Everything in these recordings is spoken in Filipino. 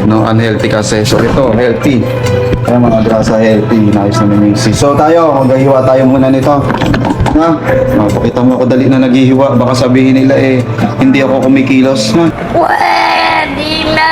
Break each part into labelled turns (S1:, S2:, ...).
S1: no? Unhealthy kasi. So ito, healthy. Kaya mga grasa healthy, nais na ni Mrs. So tayo, maghihiwa tayo muna nito. Na? Pakita mo ako dali na naghihiwa. Baka sabihin nila hindi ako kumikilos. Na?
S2: Pwede na!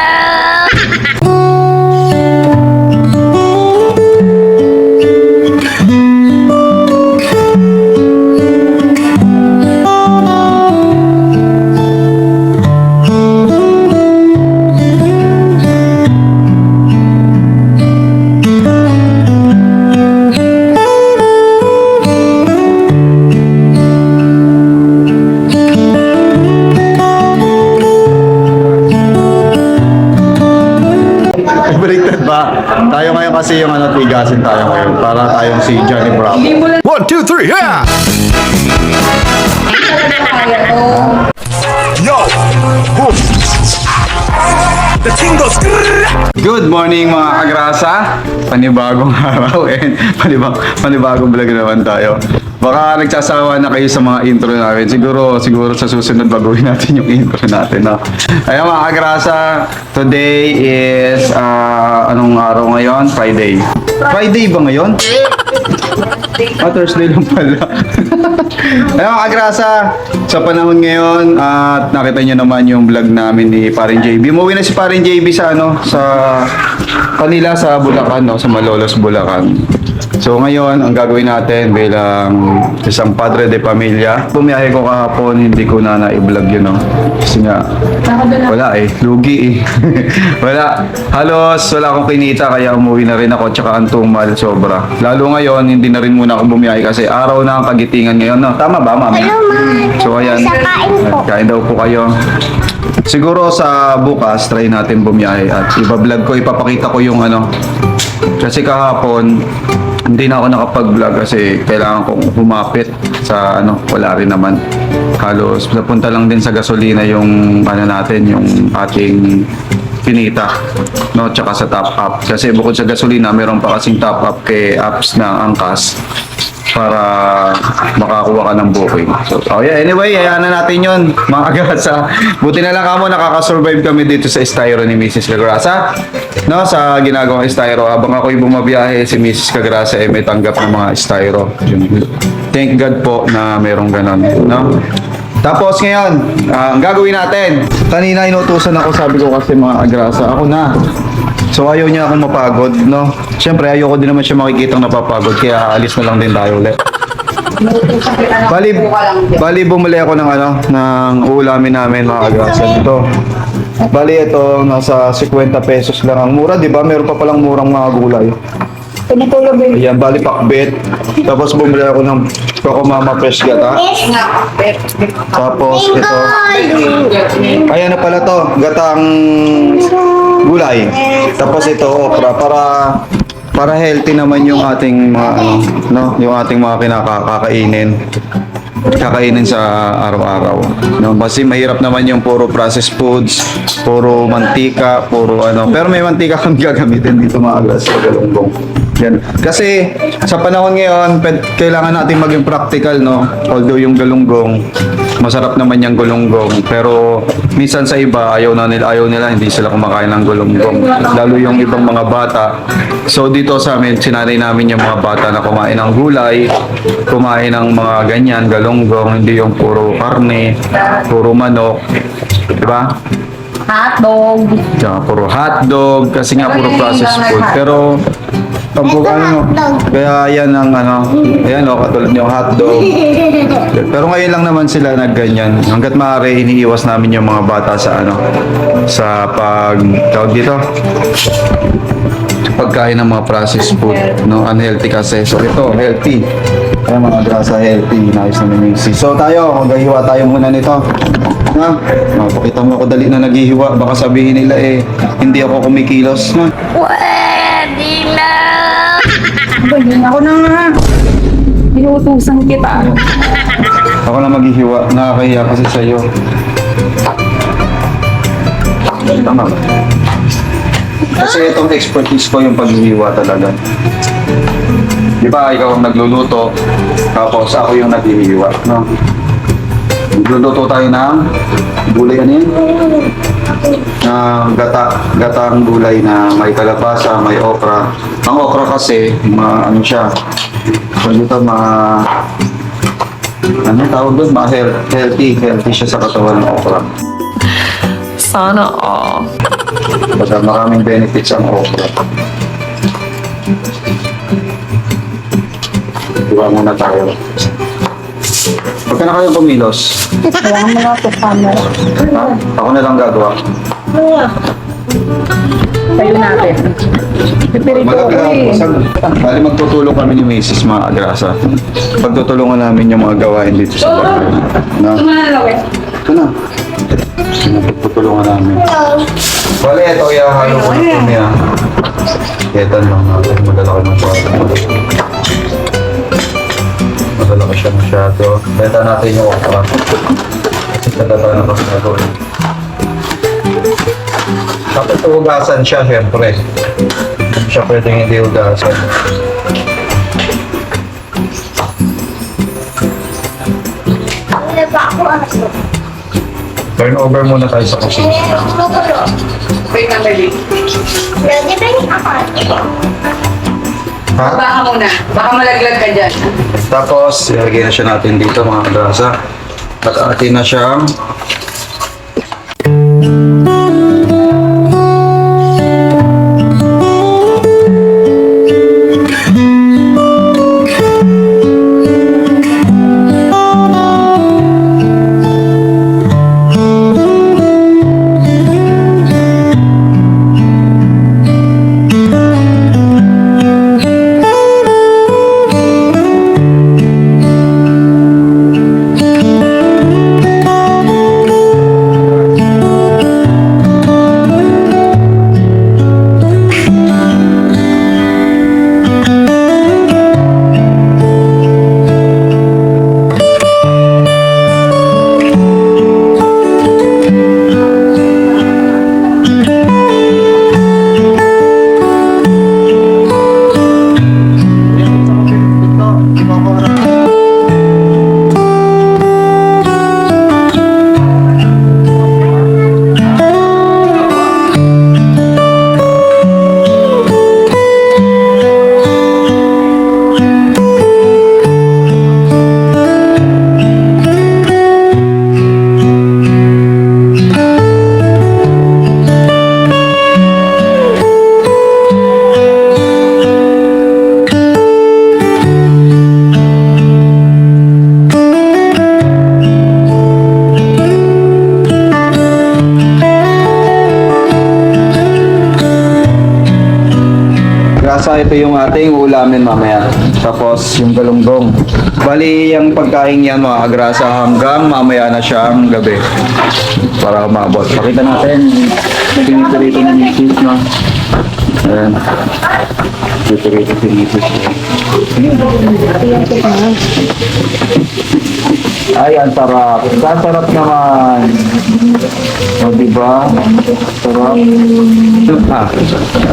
S1: Baliktad ba? Tayo ngayon kasi yung tigasin tayo ngayon. Para tayong si Johnny Bravo.
S3: 1, 2, 3, yeah! Yo! Boom! The king goes...
S1: Good morning mga kagrasa! Panibagong araw and panibagong vlog naman tayo. Baka nagsasawa na kayo sa mga intro namin. Siguro sa susunod baguhin natin yung intro natin. No? Ayan mga kagrasa, today is, anong araw ngayon? Friday. Friday ba ngayon? Thursday lang pala. Ayan mga kagrasa, sa panahon ngayon, at nakita nyo naman yung vlog namin ni Parin JB. Umuwi na si Parin JB sa sa kanila sa Bulacan, no? Sa Malolos, Bulacan. So ngayon, ang gagawin natin bilang isang padre de pamilya, bumiyahe ko kahapon, hindi ko na na-vlog yun, no? Kasi nga, wala lugi wala, halos wala akong kinita, kaya umuwi na rin ako, tsaka ang tumal, sobra. Lalo ngayon, hindi na rin muna ako bumiyahe kasi araw na ang kagitingan ngayon, no? Tama ba, mami? So ayan, kain daw po kayo. Siguro sa bukas, try natin bumiyahe at iba-vlog ko, ipapakita ko yung kasi kahapon, hindi na ako nakapag-vlog kasi kailangan kong humapit sa wala rin naman. Halos napunta lang din sa gasolina yung natin, yung ating pinita, no, tsaka sa top up. Kasi bukod sa gasolina, meron pa kasing top up kay apps na Angkas para makakuha ka ng booking. So yeah, anyway, hayaan na natin yun, mga kagrasa. Buti na lang kamo, nakaka-survive kami dito sa styro ni Mrs. Kagrasa, no, sa ginagawang styro. Habang ako'y bumabiyahe, si Mrs. Kagrasa may tanggap ng mga styro. Thank God po na merong ganon, no. Tapos ngayon, ang gagawin natin, kanina inutusan ako, sabi ko kasi mga kagrasa, ako na. So ayaw niya akong mapagod, no? Siyempre ayoko din naman siya makikitang napapagod, kaya alis na lang din tayo ulit. Bali bumili ako ng uulamin namin mga kagrasa dito. Bali ito, nasa 50 pesos lang ang mura, di ba? Meron pa palang murang mga gulay. Ayan, bali pakbet. Tapos bumili ako ng Mama fresh gata. Tapos ito. Ayan na pala to, gatang gulay. Tapos ito okra para healthy naman yung ating mga yung ating mga kakainin sa araw-araw. No, kasi mahirap naman yung puro processed foods, puro mantika, puro pero may mantika kami gagamitin dito mga agras sa galunggong. Yan. Kasi sa panahon ngayon, kailangan natin maging practical, no? Although yung galunggong, masarap naman yung galunggong, pero minsan sa iba ayaw nila, hindi sila kumakain ng galunggong. Lalo yung ibang mga bata. So dito sa amin, sinanay namin yung mga bata na kumain ng gulay, kumain ng mga ganyan, galunggong, hindi yung puro karne, puro manok, di ba?
S2: Hotdog.
S1: Yeah, puro hotdog, kasi nga puro processed food. Pero kaya yan ang ayan katulad yung hotdog. Pero ngayon lang naman sila nagganyan. Hangga't maaari iniiwas namin yung mga bata sa sa tawag dito, pagkain ng mga processed food, no, unhealthy kasi. So ito, healthy. Kaya mga grasa healthy, nais na ni Mrs. So tayo, maghihiwa tayo muna nito. Na? Pakita mo ako dali na naghihiwa. Baka sabihin nila hindi ako kumikilos. Na?
S2: Pwede na!
S4: Ako na nga. Inuutusan kita.
S1: Ako na maghihiwa. Nakakahiya kasi sa'yo. Tama. Kasi itong expertise ko yung paghihiwa talaga. Di ba, ikaw ang nagluluto, tapos ako yung naghihiwa, no? Nagluluto tayo ng gulay, ano yan? gatang gulay na may kalabasa, may okra. Ang okra kasi, ano siya, so dito ano tawag doon? Healthy siya sa katawan ng okra.
S4: Sana all.
S1: Basta maraming benefits ang okra. Diba muna tayo. Huwag ka na kayo kumilos.
S4: Kaya mo na ito camera.
S1: Ha? Ako na lang gagawa.
S4: Tayo natin. Pipirito ko eh.
S1: Bali magtutulong kami ni Mrs. mga agrasa. Pagtutulungan namin yung mga gawain dito sa bahay. Na? Ito na. Pagtutulungan namin. Bali, ito ihahalo ko na ito niya. Ketan lang natin. Madala ko masyado. Madala ko siya masyado. Benta natin yung okra. Madala na kasi nagawin. Tapos hugasan siya, syempre. Hindi siya pwedeng hindi hugasan.
S2: Ano ba ako aso?
S1: Turn over muna tayo sa kusina.
S4: Wait na, baby.
S2: Lagi ba yung ako?
S1: Ha?
S4: Baka muna. Baka malaglag ka dyan.
S1: Tapos, ilagay na siya natin dito mga grasa. At atin na siyang grasa, ito yung ating ulamin mamaya. Tapos yung galunggong. Bali, yung pagkain yan mga grasa hanggang mamaya na siyang gabi. Para umabot. Pakita natin. Pinipirito ng misis, no? Ayan. Pinipirito ng misis. Ay, ang sarap. Sarap naman. O, diba? Sarap.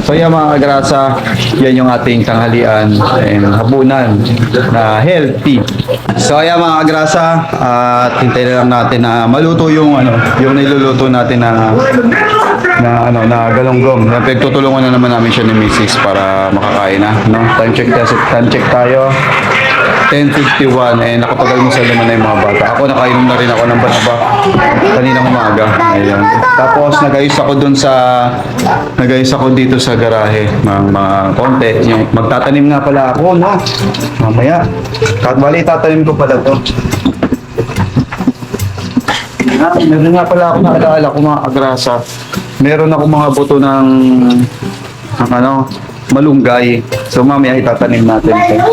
S1: So, yung mga kagrasa, yan yung ating tanghalian and hapunan na healthy. So, yan mga kagrasa, at hintayin na lang natin na maluto yung niluluto natin na galunggong. Pagtutulungan na naman namin siya ni Mrs. para makakain na. No? Time check tayo. 10:51 eh nakapag-almusal naman na yung mga bata. Ako nakainom na rin ako ng banaba kaninang umaga. Ayun. Tapos nagayos ako dito sa garahe mga konti. Yung magtatanim nga pala ako, no? Mamaya. Bali tatanim ko pala to. Meron nga pala ako naalala ko mga agrasa. Meron ako mga buto ng malunggay. So mamaya itatanim natin ito.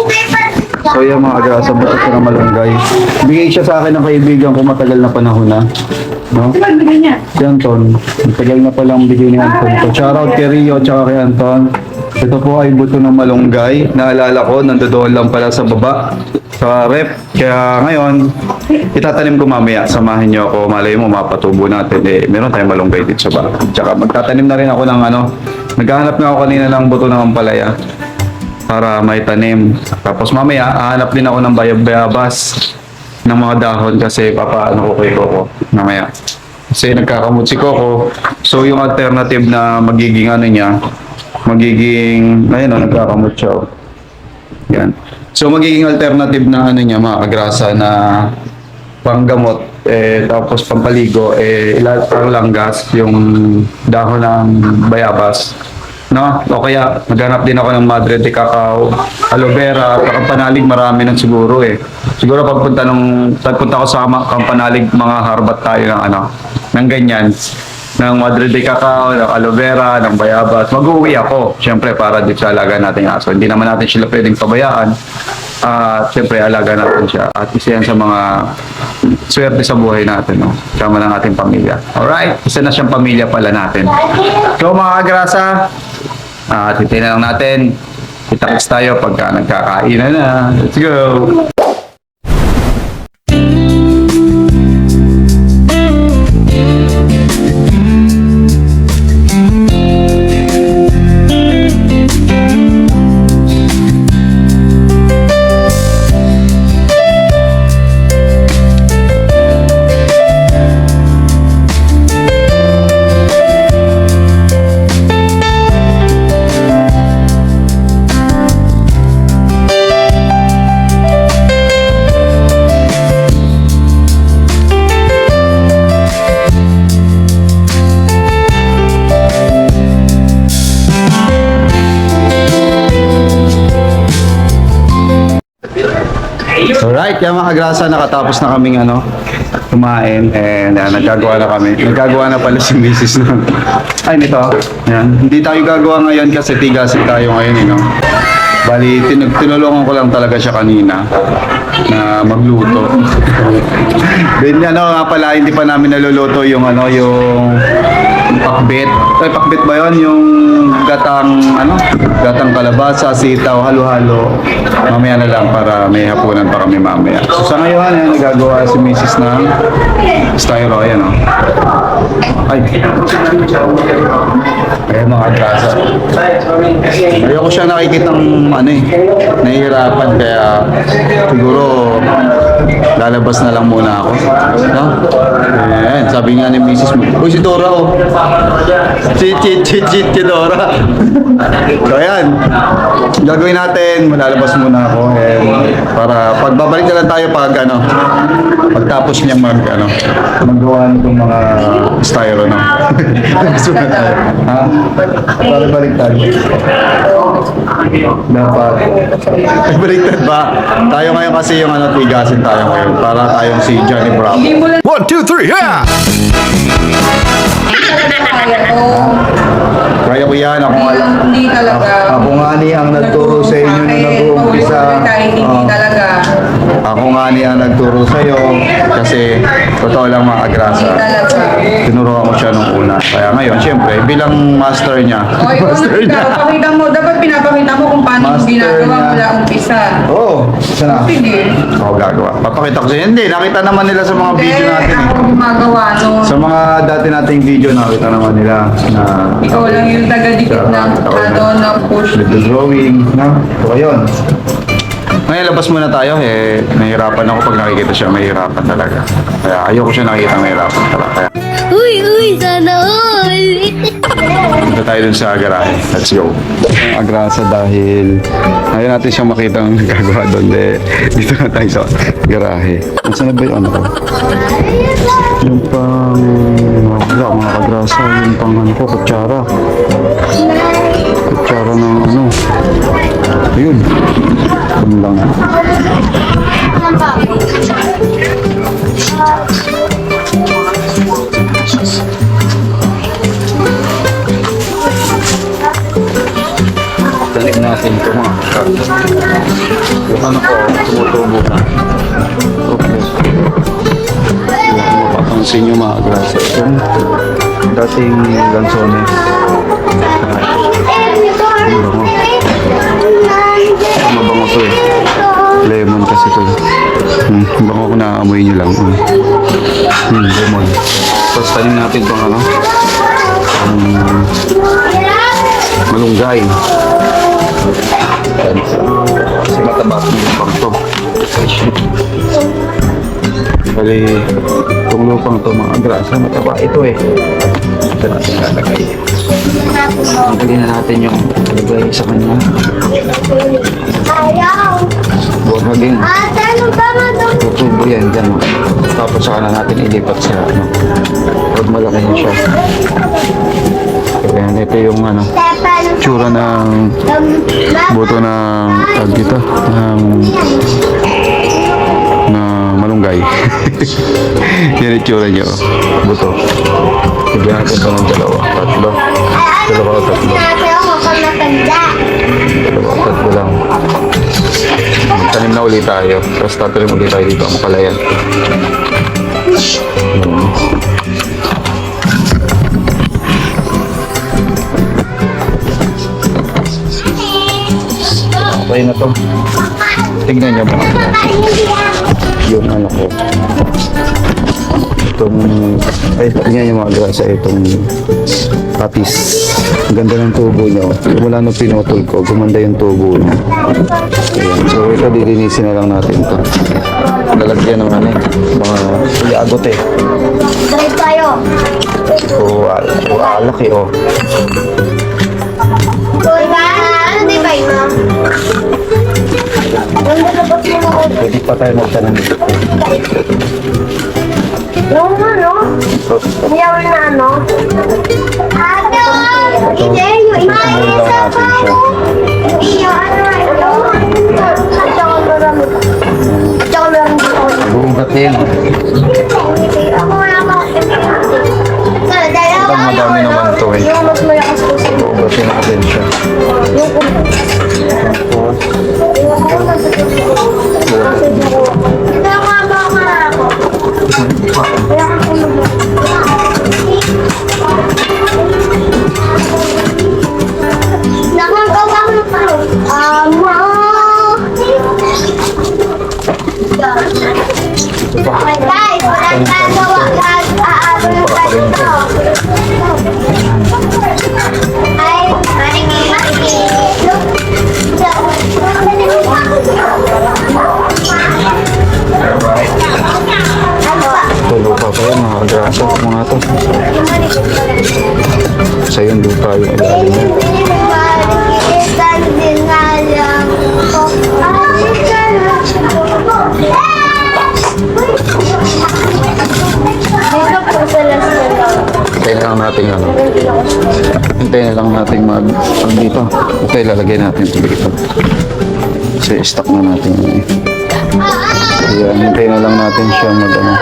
S1: So yung mga agrasa, buto ko ng malunggay. Bigay siya sa akin ng kaibigan ko matagal na panahon na. No? Si Anton. Matagal na palang bigay ni Anton. So shoutout kay Rio tsaka kay Anton. Ito po ay buto ng malunggay. Naalala ko, nandoon lang pala sa baba. Sa rep. Kaya ngayon, itatanim ko mamaya. Samahin niyo ako. Malay mo, mapatubo natin. Meron tayong malunggay dito sa baba. Tsaka magtatanim na rin ako ng naghahanap nga ako kanina ng buto ng ampalaya para may tanim. Tapos mamaya, hahanap din ako ng bayabas ng mga dahon kasi papaano ko kay Coco mamaya. Kasi nagkakamot si Coco. So yung alternative na magiging ano niya, magiging, ayun o, nagkakamot siya. Oh. Yan. So magiging alternative na ano niya, mga kagrasa, na panggamot, tapos pampaligo, ilalapang langgas, yung dahon ng bayabas. No? O kaya, maghanap din ako ng Madre de Cacao, aloe vera, at Kampanalig, marami nun siguro eh. Siguro pagpunta ko sa Kampanalig, mga harbat tayo ng ano, ng ganyan. Ng Madre de Cacao, ng aloe vera, ng bayabas. Mag-uwi ako, syempre, para dito sa alaga natin yung aso. Hindi naman natin sila pwedeng pabayaan. At syempre, alaga natin siya. At isa yan sa mga swerte sa buhay natin, no? Kasama ng ating pamilya. Alright? Isa na siyang pamilya pala natin. So, mga kagrasa, titignan lang natin. Kita-kits tayo pagka nagkakainan na. Let's go! Alright, kaya mga kagrasa, nakatapos na kaming kumain, and nagagawa na kami. Nagagawa na pala si Mrs. na. Ay, nito. Yan. Hindi tayo gagawa ngayon kasi tigasin tayo ngayon, no? Bali, tinulungan ko lang talaga siya kanina na magluto. Then nga pala, hindi pa namin naluluto yung yung pakbet. Ay, pakbet ba yun? Yung gatang kalabasa, sitaw, halo-halo. Mamaya na lang para may hapunan pa kami mamaya. So sa ngayon, nagagawa si Mrs. ng styro, ayan Ay. Kaya mga grasa. Ayoko siya nakikitang nahihirapan, kaya siguro lalabas na lang muna ako. No? Ayan, sabi nga ni Mrs. Uy, si Dora Cheat Dora. So ayan, gagawin natin, malalabas muna ako, and para pagbabalik na lang tayo pagtapos niya magawa nitong mga styro, no? Gusto na tayo. Ha? Para balik tayo. Dapat. Baliktad ba? Tayo ngayon kasi yung tigasin tayo ngayon. Para tayong si Johnny Bravo.
S3: 1, 2, 3, yeah!
S1: Kaya ko yan.
S4: Hindi talaga.
S1: Ako nga ni ang nagturo sa inyo na nag-uumpisa.
S4: Hindi talaga.
S1: Ako nga ni ang nagturo sa iyo kasi totoo lang mga kagrasa. Tinuruan ko siya nung una. Kaya ngayon, syempre, bilang master niya.
S4: Master niya. Pakita mo, dapat pinapakita mo kung paano yung ginagawa mula umpisa.
S1: Oo. Isa na.
S4: Sige.
S1: Ako gagawa. Papakita ko sa inyo. Hindi, nakita naman nila sa mga video natin
S4: ako gumagawa nun.
S1: Sa mga dati nating video, nakita naman nila na
S4: Ikaw lang yung taga-dikit ng na push.
S1: little drawing. So, ayun. Ngayon, labas muna tayo. Nahihirapan ako pag nakikita siya. Mahihirapan talaga. Kaya ayoko siya nakikita mahihirapan talaga. Kaya
S2: Uy, sana all!
S1: punta tayo dun sa garahe. Let's go. Agrasa dahil ayaw natin siyang makita ang nagagawa doon. Dito na tayo sa garahe. Saan na ba yung ko? Yung pang mga kagrasa. Yung pang kutsara. Kutsara ng ayun. Ano lang. Tanig natin ito mga kagrasa. Yung tumutubo na. Okay. Kung mapapansin nyo mga kagrasa. Yung dating lansones. Mabango to lemon kasi to bango ko naaamoy nyo lang lemon. Tapos tanim natin itong malunggay. Kasi mataba yung pang to. Bali, itong lupang to mga grasa, mataba ito eh. Ito natin lalagay. Tanggalin na natin yung lagay sa kanya.
S2: Ayaw.
S1: Buhagin.
S2: Ate, ano ba madong?
S1: Tutubo yan dyan. Oh. Tapos saka na natin ilipat sa ano. Pag malaki na siya. Ayan, ito yung ano, tsura ng buto ng tag dito, ng malunggay. Yan yung tsura niya, oh. Buto. Bigyan natin ito ng dalawa, tatlo. Dalawa o tatlo. Tatlo lang. Tanim na ulit tayo. Tapos tatanim ulit tayo dito ang palayan. Okay na to. Tignan nyo mga yung ano ko. Itong, ay, tignan nyo mga grasa, itong kapis. Ang ganda ng tubo nyo. Mula nung pinutol ko, gumanda yung tubo nyo. Ayan. So ito, dilinisin na lang natin ito. Lalagyan ng ano, mga iagot eh.
S2: Drive tayo.
S1: O alak eh, oh.
S2: Kuya, ano di ba yun, ma'am? Ganda na ba siya mo?
S1: Pwede pa tayo magtanong dito.
S2: Yung ano? Yung na ano? Ate, hindi, yung
S1: Tutuloy lang natin siya.
S2: yung ano, yung at saka marami. At saka marami ako.
S1: Bugat din.
S2: Ako wala ka.
S1: Ito madami naman to eh.
S2: Yung mas malakas ko sa
S1: Bugatin natin siya. Tapos,
S2: Kaya nga ba ako? Kaya ka nakagawa mo pa. Ama. Guys, walang gagawa. Aabot ng ganito. Ay,
S1: tulo pa yun mga grasa. Mga to. Sa yun lupa yung ilalim niya. Hintayin na lang natin ano. Hintayin na lang natin mag dito. Okay, lalagay natin ito dito. Kasi stock na natin yun eh. Kaya hintayin na lang natin siya mag ano.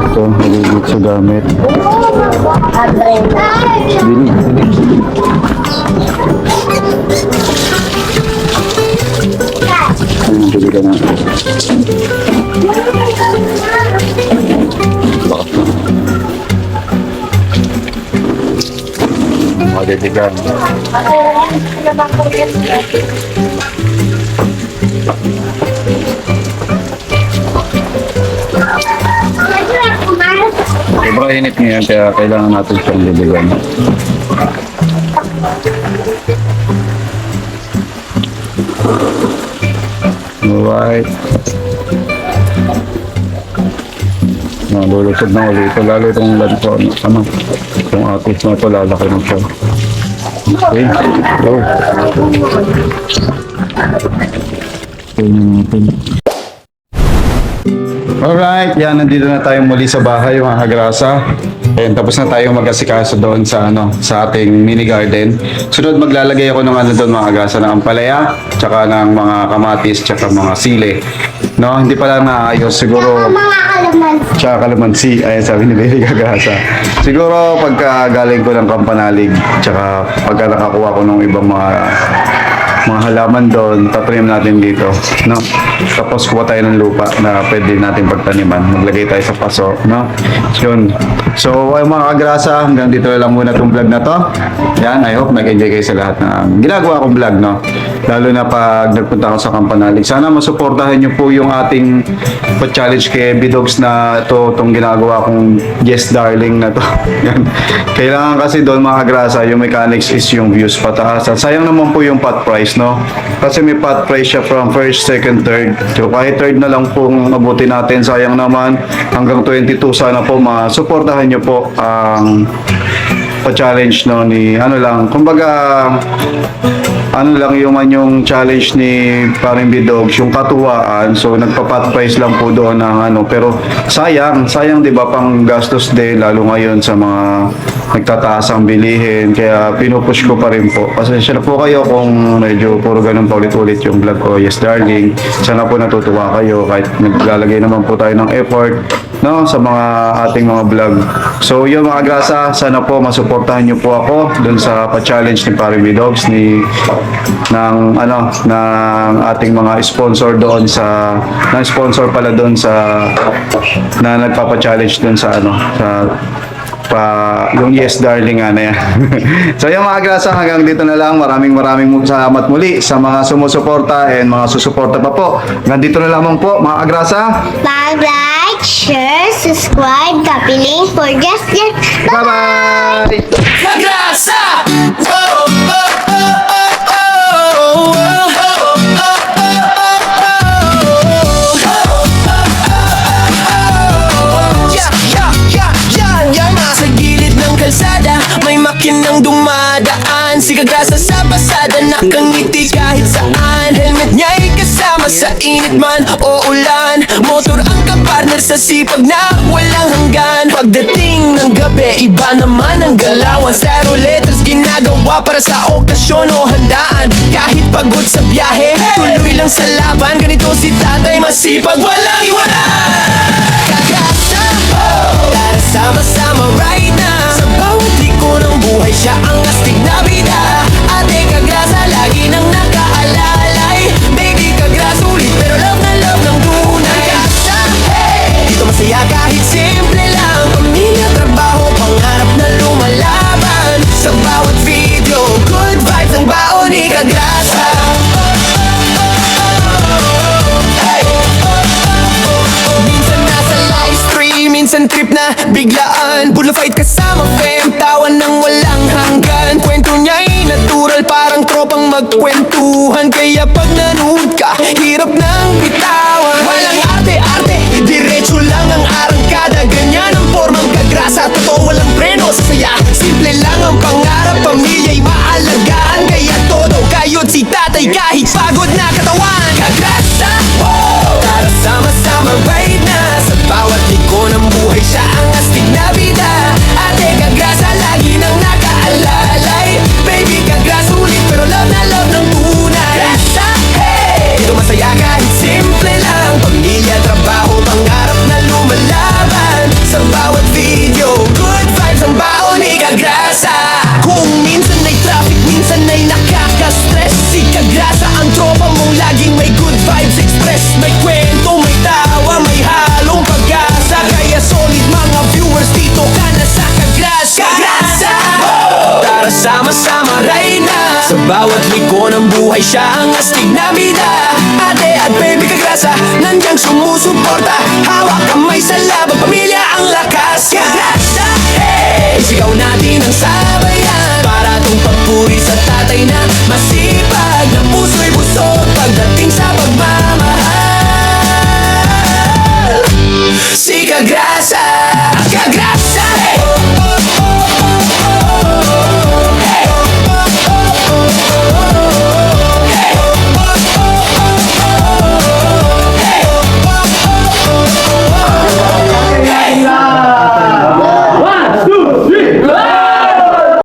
S1: Ito, nagigit sa gamit. Dinig. Ayun, bili ka na. Madedigan. Sobrang init ngayon kaya kailangan natin siyang diligan. Alright. Nalulusog na ulit. Lalo itong lanto. Ano? Itong atis na ito, lalaki na siya. Okay. Go. Alright, yan, nandito na tayo muli sa bahay mga kagrasa. Ayan, tapos na tayo mag-asikaso doon sa ano, sa ating mini garden. Sunod maglalagay ako ng ano doon mga kagrasa, ng ampalaya, tsaka ng mga kamatis, tsaka mga sili. No, hindi pala naayos siguro.
S2: Mga kalaman.
S1: Tsaka kalamansi, ayan sabi ni Baby Gagasa. Siguro pagka galing ko ng Kampanalig, tsaka pagka nakakuha ko ng ibang mga halaman doon, tatanim natin dito, no? Tapos kuha tayo ng lupa na pwede natin pagtaniman. Maglagay tayo sa paso, no? Yun. So, ay mga kagrasa, hanggang dito na lang muna itong vlog na to. Yan, I hope nag-enjoy kayo sa lahat ng ginagawa kong vlog, no? Lalo na pag nagpunta ako sa Campanalig. Sana masuportahan nyo po yung ating pa-challenge kay Bidogs na itong ginagawa kong Yes Darling na to. Yan. Kailangan kasi doon mga kagrasa, yung mechanics is yung views pataas. At sayang naman po yung pot price, no? Kasi may pot price siya from first, second, third. So, kahit third na lang pong mabuti natin, sayang naman. Hanggang 22, sana po masuportahan nyo po ang pa-challenge, no, ni ano lang, kumbaga ano lang yung challenge ni Paring Bidogs, yung katuwaan. So nagpa-pot price lang po doon ng ano, pero sayang 'di ba, pang gastos din lalo ngayon sa mga nagtataas ang bilihin, kaya pinupush ko pa rin po. Pasensya na po kayo kung medyo puro ganun pa ulit-ulit yung vlog ko, Yes Darling. Sana po natutuwa kayo kahit naglalagay naman po tayo ng effort, no, sa mga ating mga vlog. So yun mga grasa, sana po masuportahan nyo po ako dun sa pa-challenge ni Paring Bidogs, ng ating mga sponsor doon sa sponsor pala doon sa na nagpapa-challenge doon sa yung Yes Darling na yan. So yung mga grasa, hanggang dito na lang. Maraming salamat muli sa mga sumusuporta and mga susuporta pa po. Hanggang dito na lamang po mga grasa.
S2: Mag-like, share, subscribe, copy link for Just Yes.
S1: Bye-bye!
S5: Magrasa! Oh, oh, oh, oh, oh, oh, oh. Sa gilid ng kalsada, may makinang dumadaan. Si Kagrasa sa pasada, nakangiti kahit saan. Helmet niya'y kasama sa init man o ulan. Motor ang kapartner sa sipag na walang hanggan. Pagdating ng gabi, iba naman ang galawan. Zero letters ginagawa para sa okasyon o handaan. Kahit pagod sa biyahe, tuloy lang sa laban. Ganito si tatay, masipag, walang iwanan. Kagrasa, tara sama-sama right now. Sa bawat liko ng buhay, siya ang astig na bida. Ate Kagrasa, lagi nang nakaalalay. Baby Kagrasa, ulit pero love na love ng tunay. Kagrasa, hey! Dito masaya kahit simple lang. Pamilya, trabaho, pangarap na lumalaban. Sa bawat video, good vibes ang baon ni Kagrasa. Minsan nasa live stream, minsan trip na biglaan. Puro fight kasama fam, tawan ng walang hanggan. Kwento niya'y natural, parang tropang magkwentuhan. Kaya pag nanood ka, hirap nang bitawan. Walang arte-arte, diretso lang ang arangkada. Ganyan ang formang Kagrasa, totoo walang preno sa saya. Simple lang ang pangarap, pamilya'y maalagaan. Kaya todo kayod si tatay kahit pagod na katawan. Kagrasa, wow! Tara sama-sama right na. Sa bawat liko ng buhay, siya ang astig na bida. Ate Kagrasa, lagi nang nakaalalay. Baby Kagrasa, ulit pero love na love ng tunay. Kagrasa, hey! Dito masaya kahit simple lang. Pamilya, trabaho, pangarap na lumalaban. Sa bawat video, good vibes ang baon ni Kagrasa. Kung minsan ay traffic, minsan ay nakaka-stress, si Kagrasa ang tropa mong laging may good vibes express. May kwento, may tawa, may halong pag-asa. Kaya solid mga viewers, dito ka na sa Kagrasa. Kagrasa! Tara sama-sama right na. Sa bawat liko ng buhay, siya ang astig na bida. Ate at baby Kagrasa, nandiyan sumusuporta. Hawak kamay sa laban, pamilya ang lakas. Kagrasa, hey! Isigaw natin ang sabayan. Para tong papuri sa tatay na masipag, na puso'y busog pagdating sa pagmamahal. Si Kagrasa.